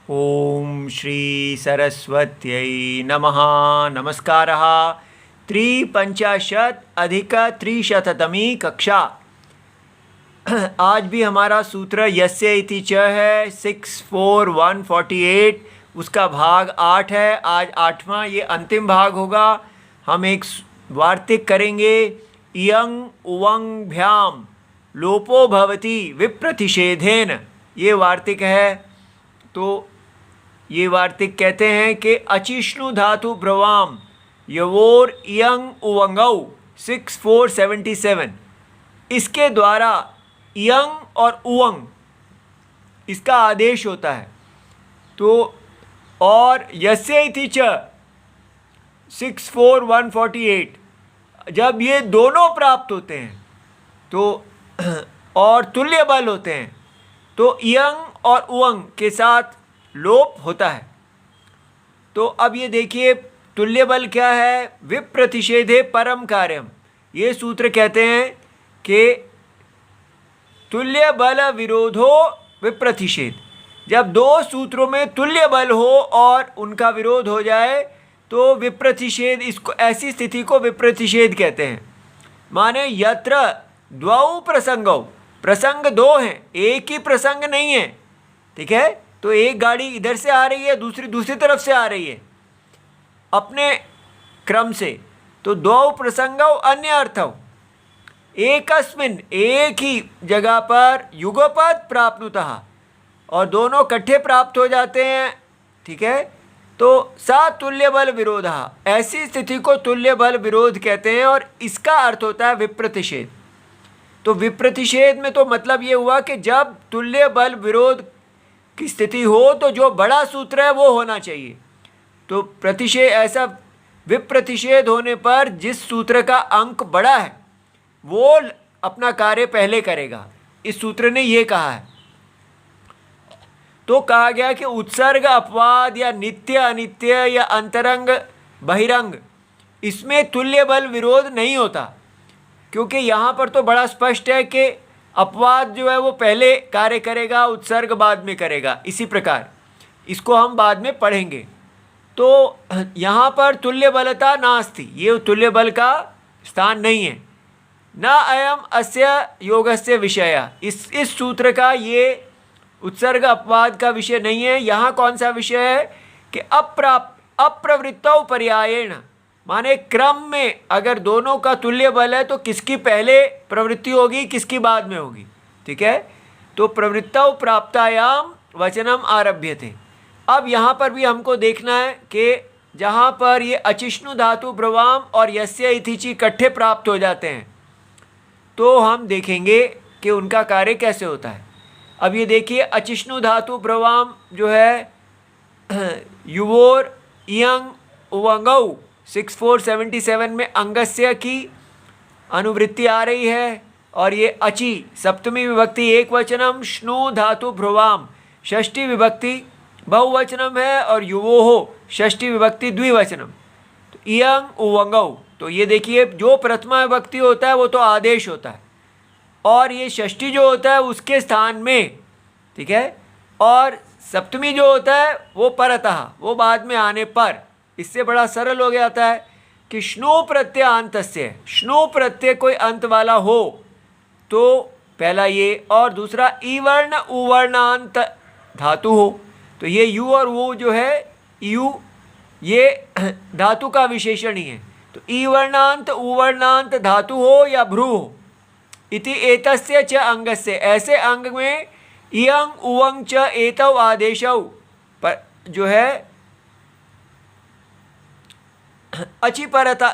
ओम श्री सरस्वत्यै नमः। नमस्कारः। 350 अधिक 300तमी कक्षा। आज भी हमारा सूत्र यस्य इति च है 64148, उसका भाग 8 है। आज 8वां ये अंतिम भाग होगा। हम एक वार्तिक करेंगे। इयं उवंग भ्याम लोपो भवति विप्रतिषेधेन, ये वार्तिक है। तो ये वार्तिक कहते हैं कि अचिष्णु धातु ब्रवाम यवोर इयंग उवंगौ 6477, इसके द्वारा इयंग और उवंग इसका आदेश होता है। तो और यस्य इति च 64148, जब ये दोनों प्राप्त होते हैं तो और तुल्य बल होते हैं तो इयंग और उवंग के साथ लोप होता है। तो अब ये देखिए तुल्य बल क्या है। विप्रतिषेधे परम कार्यम, ये सूत्र कहते हैं कि तुल्य बल विरोधो विप्रतिषेध। जब दो सूत्रों में तुल्य बल हो और उनका विरोध हो जाए तो विप्रतिषेध, इसको ऐसी स्थिति को विप्रतिषेध कहते हैं। माने यत्र द्वौ प्रसंगौ, प्रसंग दो हैं, एक ही प्रसंग नहीं है। ठीक है, तो एक गाड़ी इधर से आ रही है, दूसरी तरफ से आ रही है अपने क्रम से, तो दो प्रसंगौ अन्य अर्थौ, एकस्मिन्, एक ही जगह पर युगपद प्राप्नुतः, और दोनों इकट्ठे प्राप्त हो जाते हैं। ठीक है, तो सा तुल्य बल विरोधः, ऐसी स्थिति को तुल्य बल विरोध कहते हैं और इसका अर्थ होता है विप्रतिषेध। तो विप्रतिषेध में तो मतलब ये हुआ कि जब तुल्य बल विरोध की स्थिति हो तो जो बड़ा सूत्र है वो होना चाहिए। तो प्रतिषेध, ऐसा विप्रतिषेध होने पर जिस सूत्र का अंक बड़ा है वो अपना कार्य पहले करेगा। इस सूत्र ने ये कहा है। तो कहा गया कि उत्सर्ग अपवाद या नित्य अनित्य या अंतरंग बहिरंग, इसमें तुल्य बल विरोध नहीं होता, क्योंकि यहाँ पर तो बड़ा स्पष्ट है कि अपवाद जो है वो पहले कार्य करेगा, उत्सर्ग बाद में करेगा। इसी प्रकार इसको हम बाद में पढ़ेंगे। तो यहाँ पर तुल्य बलता नास्ति, ये तुल्य बल का स्थान नहीं है। न अयम अस्य योगस्य विषय, इस सूत्र का ये उत्सर्ग अपवाद का विषय नहीं है। यहाँ कौन सा विषय है कि अप्रवृत्तौ पर्यायेण, माने क्रम में अगर दोनों का तुल्य बल है तो किसकी पहले प्रवृत्ति होगी, किसकी बाद में होगी। ठीक है, तो प्रवृत्तौ प्राप्तायाम वचनम आरभ्यते। अब यहाँ पर भी हमको देखना है कि जहाँ पर ये अचिष्णु धातु ब्रवाम और यस्य इतिचि इकट्ठे प्राप्त हो जाते हैं तो हम देखेंगे कि उनका कार्य कैसे होता है। अब ये देखिए अचिष्णु धातु ब्रवाम जो है युवोर इयंग उवंगौ 6477 में अंगस्य की अनुवृत्ति आ रही है। और ये अचि सप्तमी विभक्ति एक वचनम, श्नु धातु भ्रुवाम षष्ठी विभक्ति बहुवचनम है, और युवोहो षष्ठी विभक्ति द्विवचनम। तो इयंग उवंगौ, तो ये देखिए जो प्रथमा विभक्ति होता है वो तो आदेश होता है, और ये षष्ठी जो होता है उसके स्थान में। ठीक है, और सप्तमी जो होता है वो परतः, वो बाद में आने पर। इससे बड़ा सरल हो जाता है कि श्नु प्रत्यय अंतस्य, श्नु प्रत्यय कोई अंत वाला हो तो पहला ये, और दूसरा ईवर्ण उवर्णांत धातु हो। तो ये यू और वो जो है यू, ये धातु का विशेषण ही है। तो ईवर्णांत उवर्णांत धातु हो या भ्रू हो। इति एतस्य च अंगस्य, ऐसे अंग में इयंग उवंग च एतौ आदेशौ पर जो है अचिपरता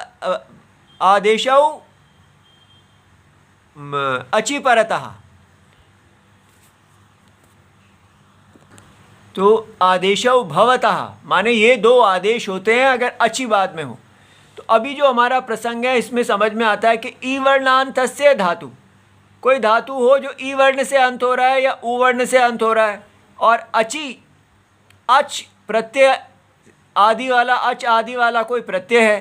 आदेशौ अचिपरतः, तो आदेशौ भवतः, माने ये दो आदेश होते हैं अगर अच्छी बाद में हो। तो अभी जो हमारा प्रसंग है इसमें समझ में आता है कि ई वर्णांतस्य धातु, कोई धातु हो जो ई वर्ण से अंत हो रहा है या उ वर्ण से अंत हो रहा है, और अचि अच प्रत्यय आदि वाला, अच आदि वाला कोई प्रत्यय है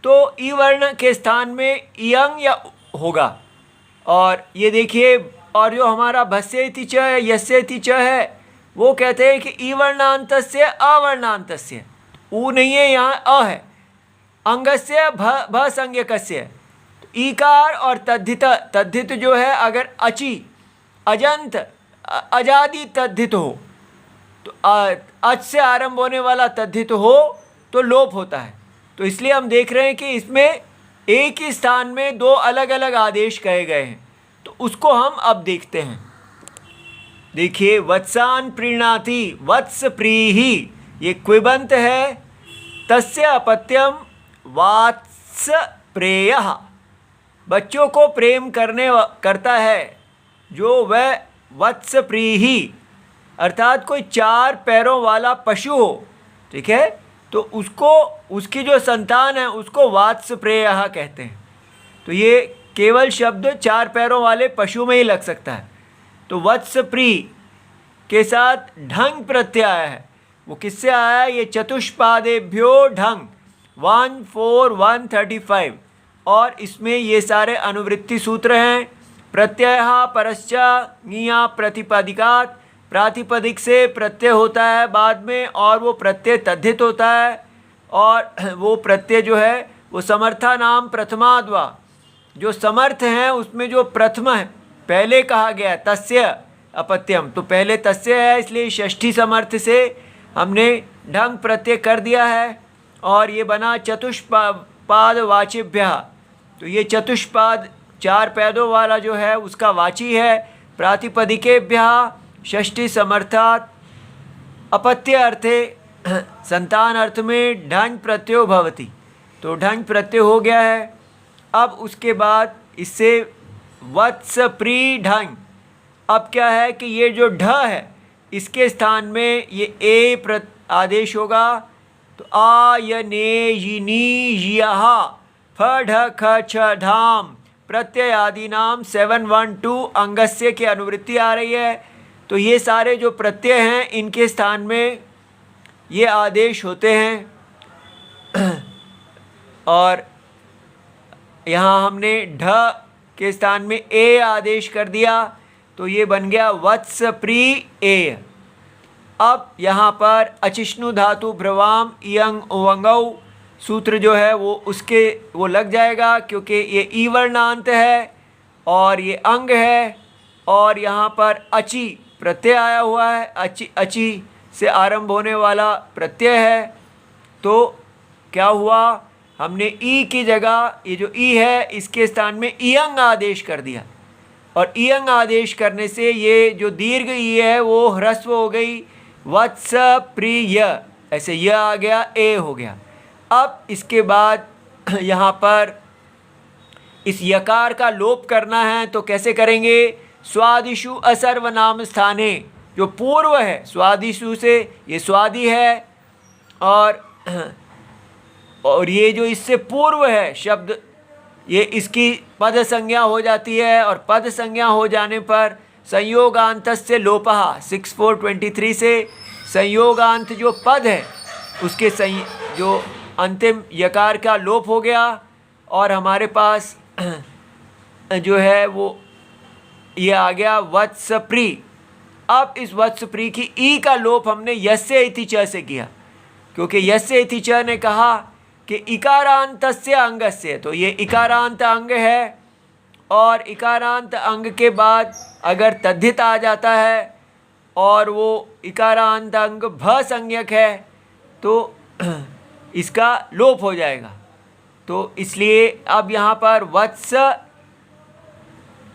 तो ई वर्ण के स्थान में इयंग या होगा। और ये देखिए, और जो हमारा भस्य इति च है, यस्य इति च है, वो कहते हैं कि ई वर्णांतस्य अवर्णांतस्य, ऊ नहीं है, यहाँ अ है, अंगस्य भ संज्ञकस्य, ईकार और तद्धित, तद्धित जो है अगर अचि अजंत अजादि तद्धित हो तो अच से आरंभ होने वाला तद्धित हो तो लोप होता है। तो इसलिए हम देख रहे हैं कि इसमें एक ही स्थान में दो अलग अलग आदेश कहे गए हैं, तो उसको हम अब देखते हैं। देखिए, वत्सान प्रीणाति, वत्स प्रीहि, ये क्विबंत है। तस्य अपत्यम वात्स प्रेयः, बच्चों को प्रेम करता है जो वह वत्स प्रीहि, अर्थात कोई 4 पैरों वाला पशु हो, ठीक है, तो उसको, उसकी जो संतान है उसको वात्स प्रेयः कहते हैं। तो ये केवल शब्द 4 पैरों वाले पशु में ही लग सकता है। तो वत्स प्री के साथ ढंग प्रत्यय आया है। वो किससे आया है? ये चतुष्पादेभ्यो ढंग 14135, और इसमें ये सारे अनुवृत्ति सूत्र हैं। प्रत्ययः परश्चा ङिया प्रतिपदिकात्, प्रातिपदिक से प्रत्यय होता है बाद में, और वो प्रत्यय तद्धित होता है, और वो प्रत्यय जो है वो समर्था नाम प्रथमाद्वा, जो समर्थ हैं उसमें जो प्रथम है पहले कहा गया तस्य अपत्यम, तो पहले तस्य है, इसलिए षष्ठी समर्थ से हमने ढंग प्रत्यय कर दिया है, और ये बना चतुष्पाद वाचिभ्य। तो ये चतुष्पाद 4 पैदों वाला जो है उसका वाची है। प्रातिपदिकेभ्य षष्ठी समर्थात अपत्य अर्थे, संतान अर्थ में ढंग प्रत्ययो भवति, तो ढंग प्रत्यय हो गया है। अब उसके बाद इससे वत्स प्री ढंग, अब क्या है कि ये जो ढ है इसके स्थान में ये ए आदेश होगा, तो आ य ने यिनी यह फ ढ ख छ धाम प्रत्यय आदि नाम 712 अंगस्य की अनुवृत्ति आ रही है। तो ये सारे जो प्रत्यय हैं इनके स्थान में ये आदेश होते हैं, और यहाँ हमने ढ के स्थान में ए आदेश कर दिया, तो ये बन गया वत्स प्री ए। अब यहाँ पर अचिष्णु धातु भ्रवाम इयंग उवंगौ सूत्र जो है वो लग जाएगा, क्योंकि ये ई वर्णांत है और ये अंग है, और यहाँ पर अचि प्रत्यय आया हुआ है, अचि से आरंभ होने वाला प्रत्यय है। तो क्या हुआ, हमने ई की जगह ये जो ई है इसके स्थान में इयंग आदेश कर दिया, और इयंग आदेश करने से ये जो दीर्घ ई है वो ह्रस्व हो गई, वत्स प्रिय, ऐसे य आ गया, ए हो गया। अब इसके बाद यहाँ पर इस यकार का लोप करना है, तो कैसे करेंगे? स्वादिषु असर्वनाम स्थाने, जो पूर्व है स्वादिषु से ये स्वादि है, और ये जो इससे पूर्व है शब्द, ये इसकी पद संज्ञा हो जाती है, और पद संज्ञा हो जाने पर संयोगांतस्य लोपः 6423 से संयोगांत जो पद है उसके जो अंतिम यकार का लोप हो गया, और हमारे पास जो है वो ये आ गया वत्सप्री। अब इस वत्सप्री की ई का लोप हमने यस्य इति च से किया, क्योंकि यस्य इति च ने कहा कि इकारांतस्य अंगस्य, तो ये इकारांत अंग है, और इकारांत अंग के बाद अगर तद्धित आ जाता है और वो इकारांत अंग भ संज्ञक है तो इसका लोप हो जाएगा। तो इसलिए अब यहाँ पर वत्स,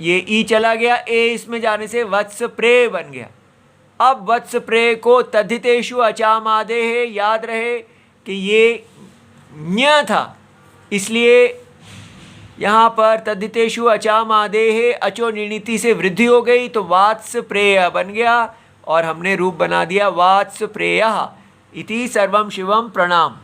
ये ई चला गया, ए इसमें जाने से वत्स प्रे बन गया। अब वत्स प्रे को तद्धितेषु अचाम आदेः, याद रहे कि ये ञ था, इसलिए यहाँ पर तद्धितेषु अचाम आदेः अचो निर्णीति से वृद्धि हो गई, तो वात्स प्रेय बन गया, और हमने रूप बना दिया वात्स प्रेयः इति। सर्वं शिवम प्रणाम।